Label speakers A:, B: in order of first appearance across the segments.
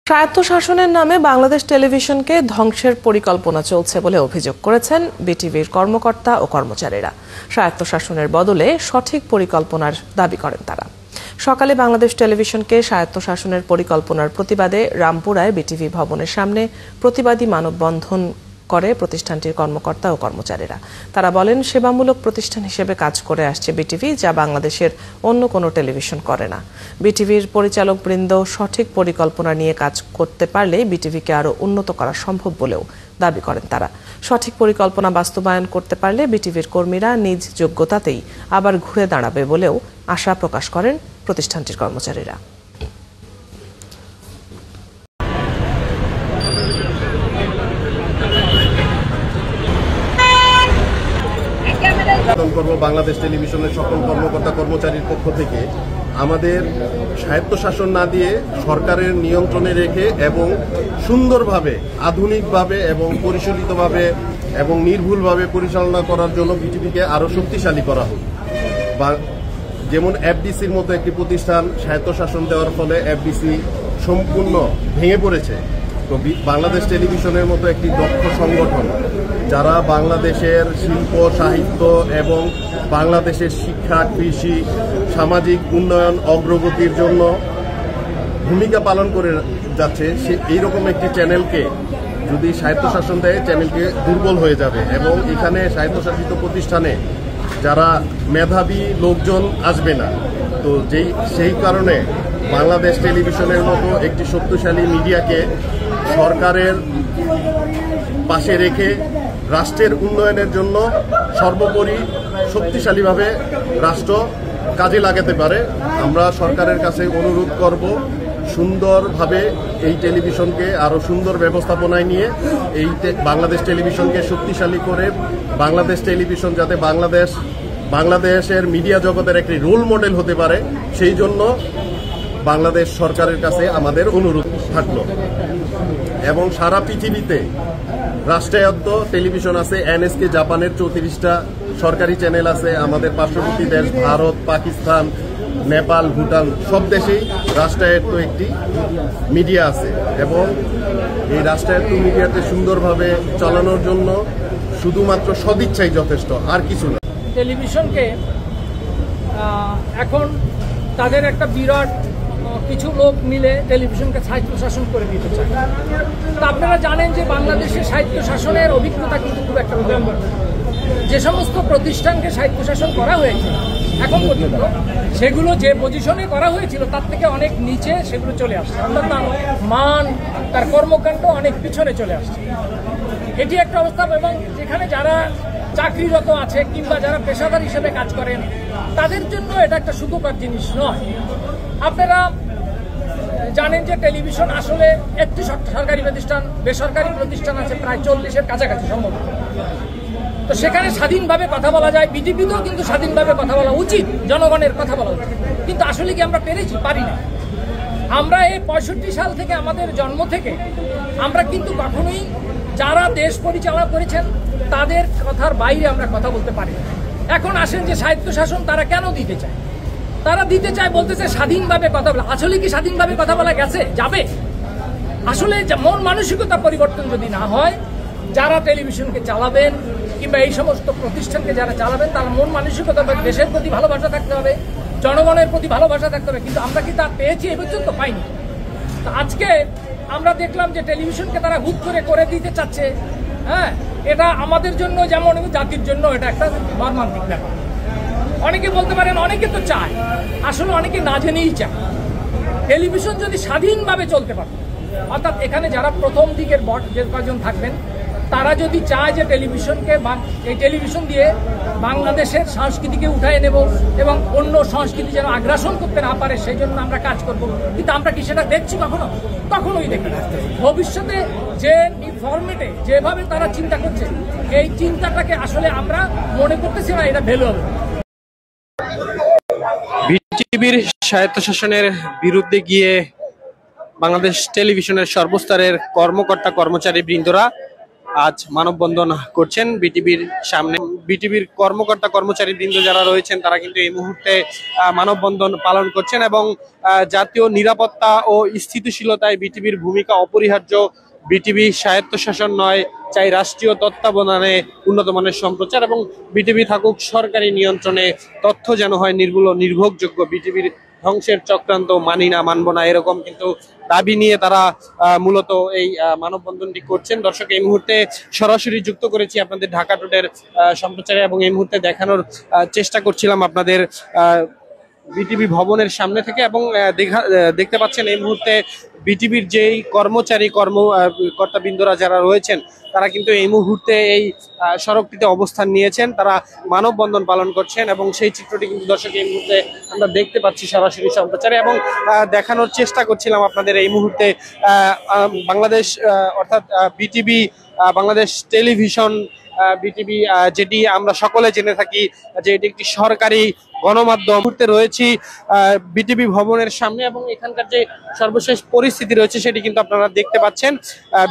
A: স্বায়ত্তশাসনের নামে বাংলাদেশ টেলিভিশনকে ধ্বংসের পরিকল্পনা চলছে বলে অভিযোগ করেছেন বিটিভির কর্মকর্তা ও কর্মচারীরা। স্বায়ত্তশাসনের বদলে সঠিক পরিকল্পনার দাবি করেন তারা। সকালে বাংলাদেশ টেলিভিশনকে স্বায়ত্তশাসনের পরিকল্পনার প্রতিবাদে রামপুরায় বিটিভি ভবনের সামনে প্রতিবাদী মানববন্ধন করে প্রতিষ্ঠানটির কর্মকর্তা ও কর্মচারীরা। তারা বলেন, সেবামূলক প্রতিষ্ঠান হিসেবে কাজ করে আসছে বিটিভি, যা বাংলাদেশের অন্য কোনো টেলিভিশন করে না। বিটিভির পরিচালকবৃন্দ সঠিক পরিকল্পনা নিয়ে কাজ করতে পারলে বিটিভিকে আরও উন্নত করা সম্ভব বলেও দাবি করেন তারা। সঠিক পরিকল্পনা বাস্তবায়ন করতে পারলে বিটিভির কর্মীরা নিজ যোগ্যতাতেই আবার ঘুরে দাঁড়াবে বলেও আশা প্রকাশ করেন প্রতিষ্ঠানটির কর্মচারীরা।
B: বাংলাদেশ টেলিভিশনের সকল কর্মকর্তা কর্মচারীর পক্ষ থেকে আমাদের স্বায়ত্তশাসন না দিয়ে সরকারের নিয়ন্ত্রণে রেখে এবং সুন্দরভাবে, আধুনিকভাবে এবং পরিচালিতভাবে এবং নির্ভুলভাবে পরিচালনা করার জন্য বিটিভিকে আরও শক্তিশালী করা হোক। যেমন এফডিসির মতো একটি প্রতিষ্ঠান স্বায়ত্তশাসন দেওয়ার ফলে এফডিসি সম্পূর্ণ ভেঙে পড়েছে। তো বাংলাদেশ টেলিভিশনের মতো একটি দক্ষ সংগঠন, যারা বাংলাদেশের শিল্প, সাহিত্য এবং বাংলাদেশের শিক্ষা, কৃষি, সামাজিক উন্নয়ন, অগ্রগতির জন্য ভূমিকা পালন করে যাচ্ছে, সে এইরকম একটি চ্যানেলকে যদি স্বায়ত্তশাসন দেয়, চ্যানেলকে দুর্বল হয়ে যাবে এবং এখানে স্বায়ত্তশাসিত প্রতিষ্ঠানে যারা মেধাবী লোকজন আসবে না। তো সেই কারণে বাংলাদেশ টেলিভিশনের মতো একটি শক্তিশালী মিডিয়াকে সরকারের পাশে রেখে রাষ্ট্রের উন্নয়নের জন্য সর্বোপরি শক্তিশালীভাবে রাষ্ট্র কাজে লাগাতে পারে। আমরা সরকারের কাছে অনুরোধ করব, সুন্দরভাবে এই টেলিভিশনকে আরও সুন্দর ব্যবস্থাপনায় নিয়ে এই বাংলাদেশ টেলিভিশনকে শক্তিশালী করে বাংলাদেশ টেলিভিশন যাতে বাংলাদেশের মিডিয়া জগতের একটি রোল মডেল হতে পারে, সেই জন্য বাংলাদেশ সরকারের কাছে আমাদের অনুরোধ থাকলো। এবং সারা পৃথিবীতে রাষ্ট্রায়ত্ত টেলিভিশন আছে, এনএসকে জাপানের 34টা সরকারি চ্যানেল আছে, আমাদের পার্শ্ববর্তী দেশ ভারত, পাকিস্তান, নেপাল, ভুটান সব দেশেই রাষ্ট্রায়ত্ত একটি মিডিয়া আছে এবং এই রাষ্ট্রায়ত্ত মিডিয়াতে সুন্দরভাবে চালানোর জন্য শুধুমাত্র সদিচ্ছাই যথেষ্ট, আর কিছু না।
C: টেলিভিশনকে এখন তাদের একটা বিরাট কিছু লোক মিলে টেলিভিশনকে স্বায়ত্তশাসন করে দিতে চায়। তো আপনারা জানেন যে বাংলাদেশের স্বায়ত্তশাসনের অভিজ্ঞতা কিন্তু খুব একটা কম। যে সমস্ত প্রতিষ্ঠানকে স্বায়ত্তশাসন করা হয়েছে এখন পর্যন্ত, সেগুলো যে পজিশনে করা হয়েছিল তার থেকে অনেক নিচে সেগুলো চলে আসছে, অর্থাৎ তার মান, তার কর্মকাণ্ড অনেক পিছনে চলে আসছে। এটি একটা অবস্থা। এবং যেখানে যারা চাকরিরত আছে কিংবা যারা পেশাদার হিসেবে কাজ করেন, তাদের জন্য এটা একটা সুখকর জিনিস নয়। আপনারা জানেন যে টেলিভিশন আসলে একটি সরকারি প্রতিষ্ঠান, বেসরকারি প্রতিষ্ঠান আছে প্রায় 40-এর কাছাকাছি সম্ভবত। তো সেখানে স্বাধীনভাবে কথা বলা যায়, বিজেপিতেও কিন্তু স্বাধীনভাবে কথা বলা উচিত, জনগণের কথা বলা উচিত। কিন্তু আসলে কি আমরা পেরেছি? পারি না। আমরা এই 65 সাল থেকে, আমাদের জন্ম থেকে আমরা কিন্তু কখনোই যারা দেশ পরিচালনা করেছেন তাদের কথার বাইরে আমরা কথা বলতে পারি না। এখন আসেন যে স্বায়ত্তশাসন তারা কেন দিতে চায়? তারা দিতে চায়, বলতে চায় স্বাধীনভাবে কথা বলা। আসলে কি স্বাধীনভাবে কথা বলা গেছে? যাবে? আসলে মন মানসিকতা পরিবর্তন যদি না হয়, যারা টেলিভিশনকে চালাবেন কিংবা এই সমস্ত প্রতিষ্ঠানকে যারা চালাবেন, তার মন মানসিকতা, দেশের প্রতি ভালোবাসা থাকতে হবে, জনগণের প্রতি ভালোবাসা থাকতে হবে। কিন্তু আমরা কি তা পেয়েছি? এ পর্যন্ত পাইনি। তো আজকে আমরা দেখলাম যে টেলিভিশনকে তারা হুট করে দিতে চাচ্ছে। হ্যাঁ, এটা আমাদের জন্য যেমন জাতির জন্য এটা একটা মর্মান্তিক ব্যাপার। অনেকে বলতে পারেন অনেকে তো চায়, আসলে অনেকে না জেনেই চায়। টেলিভিশন যদি স্বাধীনভাবে চলতে পারে, অর্থাৎ এখানে যারা প্রথম দিকের যে কজন থাকবেন, তারা যদি চায় যে টেলিভিশনকে, এই টেলিভিশন দিয়ে বাংলাদেশের সংস্কৃতিকে উঠায় নেব এবং অন্য সংস্কৃতি যেন আগ্রাসন করতে না পারে, সেই জন্য আমরা কাজ করব। কিন্তু আমরা কি সেটা দেখছি কখনো? কখনোই দেখি না। ভবিষ্যতে যে ফরম্যাটে যেভাবে তারা চিন্তা করছে, এই চিন্তাটাকে আসলে আমরা মনে করতেছি না এটা ভ্যালু হবে।
D: বিটিভির স্বায়ত্তশাসনের বিরুদ্ধে গিয়ে বাংলাদেশ টেলিভিশনের সর্বস্তরের কর্মকর্তা কর্মচারী বৃন্দরা আজ মানববন্ধন করছেন বিটিভির সামনে। বিটিভির কর্মকর্তা কর্মচারী বৃন্দ যারা রয়েছেন তারা কিন্তু এই মুহূর্তে মানববন্ধন পালন করছেন এবং জাতীয় নিরাপত্তা ও স্থিতিশীলতায় বিটিভির ভূমিকা অপরিহার্য। বিটিভি স্বায়ত্তশাসন নয়, চাই রাষ্ট্রীয় তত্ত্বাবধানে উন্নত মানের সম্প্রচার এবং বিটিভি থাকুক সরকারি নিয়ন্ত্রণে, তথ্য যেন হয় নির্ভুল ও নির্ভরযোগ্য। বিটিভির ধ্বংসের চক্রান্ত মানি না, মানব না, এরকম কিন্তু দাবি নিয়ে তারা মূলত এই মানববন্ধনটি করছেন। দর্শক, এই মুহূর্তে সরাসরি যুক্ত করেছি আপনাদের ঢাকা টুডের সম্প্রচারে এবং এই মুহূর্তে দেখানোর চেষ্টা করছিলাম আপনাদের বিটিভি ভবনের সামনে থেকে এবং দেখতে পাচ্ছেন এই মুহূর্তে বিটিভির যেই কর্মকর্তাবৃন্দরা যারা রয়েছেন তারা কিন্তু এই মুহূর্তে এই সড়কটিতে অবস্থান নিয়েছেন, তারা মানববন্ধন পালন করছেন এবং সেই চিত্রটি কিন্তু দর্শক এই মুহূর্তে আমরা দেখতে পাচ্ছি সরাসরি সম্প্রচারে এবং দেখানোর চেষ্টা করছিলাম আপনাদের এই মুহূর্তে বাংলাদেশ অর্থাৎ বিটিভি বাংলাদেশ টেলিভিশন। বিটিভি যেটি আমরা সকলে জেনে থাকি যে এটি একটি সরকারি গণমাধ্যম। মুহূর্তে রয়েছি বিটিভি ভবনের সামনে এবং এখানকার যে সর্বশেষ পরিস্থিতি রয়েছে সেটি কিন্তু আপনারা দেখতে পাচ্ছেন।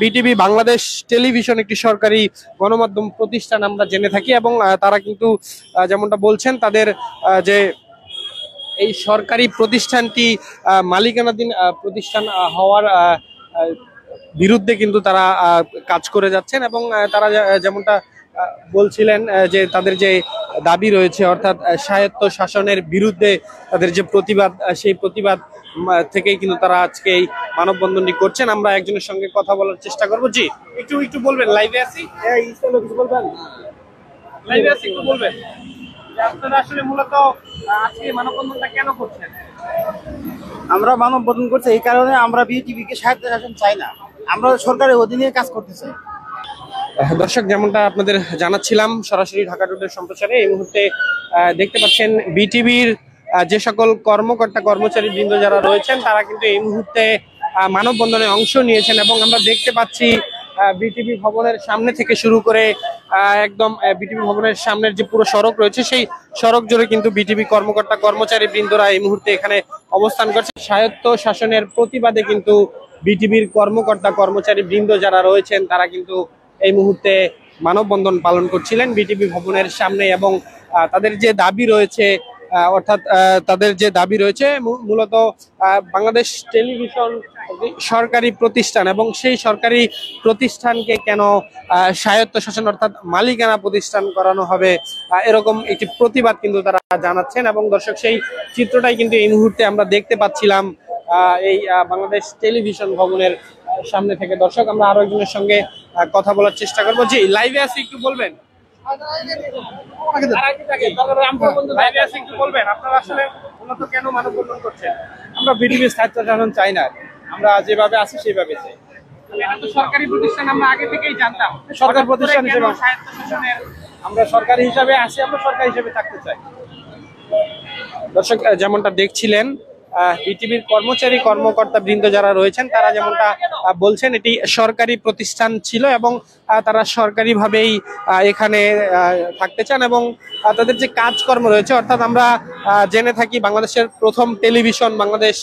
D: বিটিভি বাংলাদেশ টেলিভিশন একটি সরকারি গণমাধ্যম প্রতিষ্ঠান আমরা জেনে থাকি এবং তারা কিন্তু যেমনটা বলছেন তাদের যে এই সরকারি প্রতিষ্ঠানটি মালিকানাধীন প্রতিষ্ঠান হওয়ার বিরুদ্ধে কিন্তু তারা কাজ করে যাচ্ছেন এবং তারা যেমনটা বলছিলেন যে তাদের যে দাবি রয়েছে অর্থাৎ স্বায়ত্ত শাসনের বিরুদ্ধে তাদের যে প্রতিবাদ, সেই প্রতিবাদ থেকেই কিন্তু তারা আজকে এই মানববন্ধনটি করছেন। আমরা একজনের সঙ্গে কথা বলার চেষ্টা করবো। জি, একটু বলবেন, লাইভে আছি, কিছু বলবেন, লাইভে আছি, একটু বলবেন আপনারা আসলে মূলত আজকে মানববন্ধনটা কেন করছেন?
E: আমরা মানববন্ধন করছি এই কারণে, আমরা বিটিভিকে স্বায়ত্তশাসন চাই না, আমরা সরকারের অধীনে কাজ করতে চাই।
D: দর্শক, যেমনটা আপনাদের জানাচ্ছিলাম সরাসরি ঢাকা টুডের সম্প্রচারে এই মুহূর্তে দেখতে পাচ্ছেন বিটিভির যে সকল কর্মকর্তা কর্মচারী বৃন্দ যারা রয়েছেন তারা কিন্তু এই মুহূর্তে মানববন্ধনে অংশ নিয়েছেন এবং আমরা দেখতে পাচ্ছি বিটিভি ভবনের সামনে থেকে শুরু করে একদম বিটিভি ভবনের সামনের যে পুরো সড়ক রয়েছে সেই সড়ক জুড়ে কিন্তু বিটিভি কর্মকর্তা কর্মচারী বৃন্দরা এই মুহূর্তে এখানে অবস্থান করছে। স্বায়ত্ত শাসনের প্রতিবাদে কিন্তু বিটিভির কর্মকর্তা কর্মচারী বৃন্দ যারা রয়েছেন তারা কিন্তু এই মুহূর্তে মানববন্ধন পালন করছিলেন বিটিভি ভবনের সামনে এবং তাদের যে দাবি রয়েছে অর্থাৎ তাদের যে দাবি রয়েছে মূলত বাংলাদেশ টেলিভিশন সরকারি প্রতিষ্ঠান এবং সেই সরকারি প্রতিষ্ঠানকে কেন স্বায়ত্তশাসন অর্থাৎ মালিকানা প্রতিষ্ঠান করানো হবে, এরকম একটি প্রতিবাদ কিন্তু তারা জানাচ্ছেন এবং দর্শক সেই চিত্রটাই কিন্তু এই মুহূর্তে আমরা দেখতে পাচ্ছিলাম এই বাংলাদেশ টেলিভিশন ভবনের সামনে থেকে। দর্শক, আমরা আরো একজনের সঙ্গে কথা বলার চেষ্টা করবো। জি, লাইভে আছি, একটু বলবেন, আপনারা আসলে মূলত কেন মানববন্ধন করছেন?
F: আমরা বিটিভির স্বায়ত্তশাসন চাই না, আমরা যেভাবে আছি সেইভাবে চাই।
D: এটা তো সরকারি প্রতিষ্ঠান, আমরা আগে থেকেই জানতাম
F: সরকার প্রতিষ্ঠান হিসেবে
D: স্বায়ত্তশাসনের
F: আমরা সরকারি হিসাবে আছি, আমরা সরকার হিসেবে থাকতে চাই।
D: দর্শক, যেমনটা দেখছিলেন বিটিভির কর্মকর্তা বৃন্দ যারা রয়েছেন তারা যেমনটা বলছেন এটি সরকারি প্রতিষ্ঠান ছিল এবং তারা সরকারিভাবেই এখানে থাকতে চান এবং তাদের যে কাজকর্ম রয়েছে অর্থাৎ আমরা জেনে থাকি বাংলাদেশের প্রথম টেলিভিশন বাংলাদেশ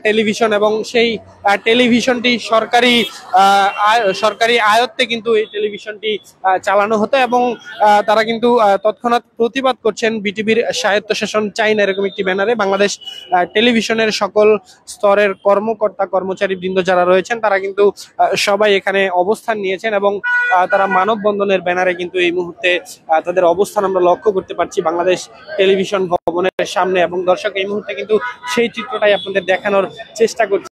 D: টেলিভিশন এবং সেই টেলিভিশনটি সরকারি আয়ত্তে কিন্তু এই টেলিভিশনটি চালানো হতো এবং তারা কিন্তু তৎক্ষণাৎ প্রতিবাদ করছেন বিটিভির স্বায়ত্তশাসন চাই না এরকম একটি ব্যানারে। বাংলাদেশ টেলিভিশনের সকল স্তরের কর্মকর্তা কর্মচারী বৃন্দ যারা রয়েছেন তারা কিন্তু সবাই এখানে অবস্থান নিয়েছেন এবং তারা মানববন্ধনের ব্যানারে কিন্তু এই মুহূর্তে তাদের অবস্থান আমরা লক্ষ্য করতে পারছি বাংলাদেশ টেলিভিশন ভবনের সামনে এবং দর্শক এই মুহূর্তে কিন্তু সেই চিত্রটাই আপনাদের দেখানোর চেষ্টা করছি।